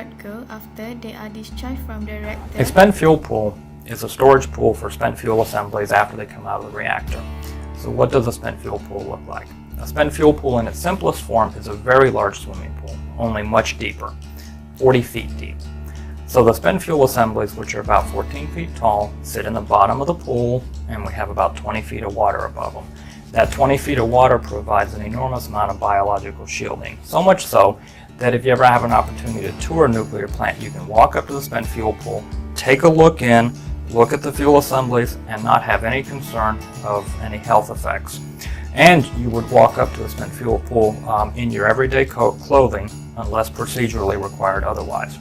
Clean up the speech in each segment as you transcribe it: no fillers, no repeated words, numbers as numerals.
what go after they are discharged from the reactor? A spent fuel pool is a storage pool for spent fuel assemblies after they come out of the reactor. So what does a spent fuel pool look like? A spent fuel pool in its simplest form is a very large swimming pool, only much deeper, 40 feet deep. So the spent fuel assemblies, which are about 14 feet tall, sit in the bottom of the pool, and we have about 20 feet of water above them. That 20 feet of water provides an enormous amount of biological shielding, so much so that if you ever have an opportunity to tour a nuclear plant, you can walk up to the spent fuel pool, take a look in, look at the fuel assemblies, and not have any concern of any health effects. And you would walk up to the spent fuel pool in your everyday clothing unless procedurally required otherwise.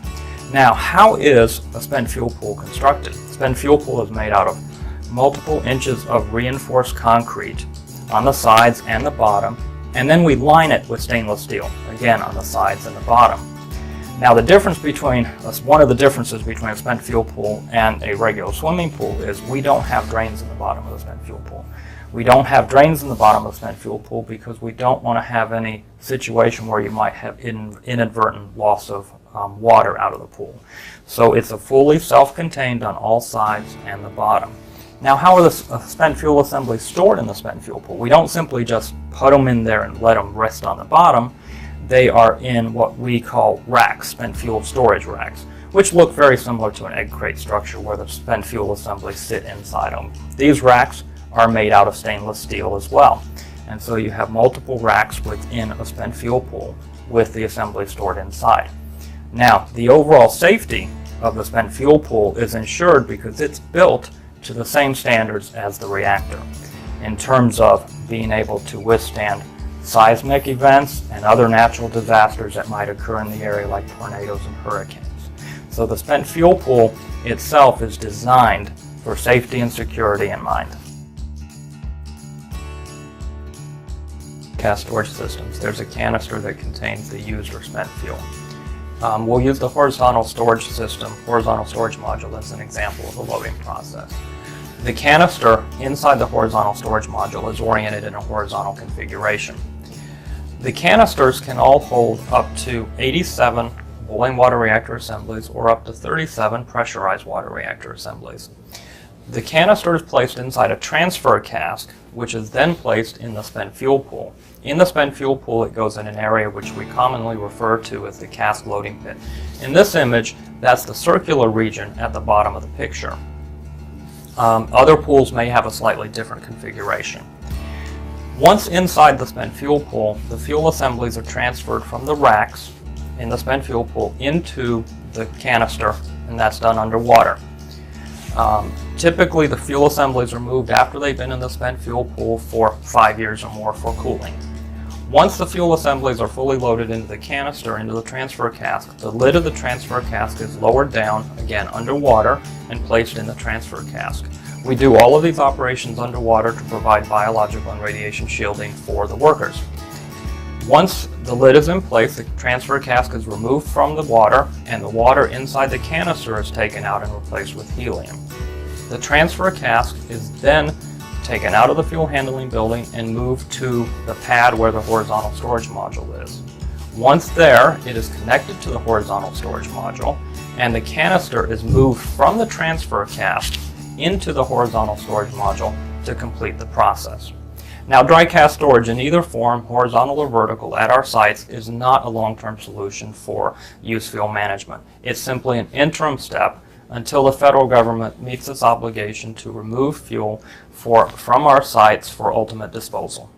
Now, how is a spent fuel pool constructed? The spent fuel pool is made out of multiple inches of reinforced concrete on the sides and the bottom, and then we line it with stainless steel, again on the sides and the bottom. Now the difference between, one of the differences between a spent fuel pool and a regular swimming pool is we don't have drains in the bottom of the spent fuel pool. We don't have drains in the bottom of the spent fuel pool because we don't want to have any situation where you might have inadvertent loss of water out of the pool. So it's a fully self-contained on all sides and the bottom. Now, how are the spent fuel assemblies stored in the spent fuel pool? We don't simply just put them in there and let them rest on the bottom. They are in what we call racks, spent fuel storage racks, which look very similar to an egg crate structure where the spent fuel assemblies sit inside them. These racks are made out of stainless steel as well. And so you have multiple racks within a spent fuel pool with the assembly stored inside. Now, the overall safety of the spent fuel pool is ensured because it's built to the same standards as the reactor in terms of being able to withstand seismic events and other natural disasters that might occur in the area like tornadoes and hurricanes. So the spent fuel pool itself is designed for safety and security in mind. Gas storage systems. There's a canister that contains the used or spent fuel. We'll use the horizontal storage system, horizontal storage module, as an example of the loading process. The canister inside the horizontal storage module is oriented in a horizontal configuration. The canisters can all hold up to 87 boiling water reactor assemblies or up to 37 pressurized water reactor assemblies. The canister is placed inside a transfer cask, which is then placed in the spent fuel pool. In the spent fuel pool, it goes in an area which we commonly refer to as the cask loading pit. In this image, that's the circular region at the bottom of the picture. Other pools may have a slightly different configuration. Once inside the spent fuel pool, the fuel assemblies are transferred from the racks in the spent fuel pool into the canister, and that's done underwater. Typically, the fuel assemblies are moved after they've been in the spent fuel pool for 5 years or more for cooling. Once the fuel assemblies are fully loaded into the canister, into the transfer cask, the lid of the transfer cask is lowered down, again underwater, and placed in the transfer cask. We do all of these operations underwater to provide biological and radiation shielding for the workers. Once the lid is in place, the transfer cask is removed from the water, and the water inside the canister is taken out and replaced with helium. The transfer cask is then taken out of the fuel handling building and moved to the pad where the horizontal storage module is. Once there, it is connected to the horizontal storage module, and the canister is moved from the transfer cask into the horizontal storage module to complete the process. Now, dry cask storage in either form, horizontal or vertical, at our sites is not a long-term solution for used fuel management. It's simply an interim step until the federal government meets its obligation to remove fuel from our sites for ultimate disposal.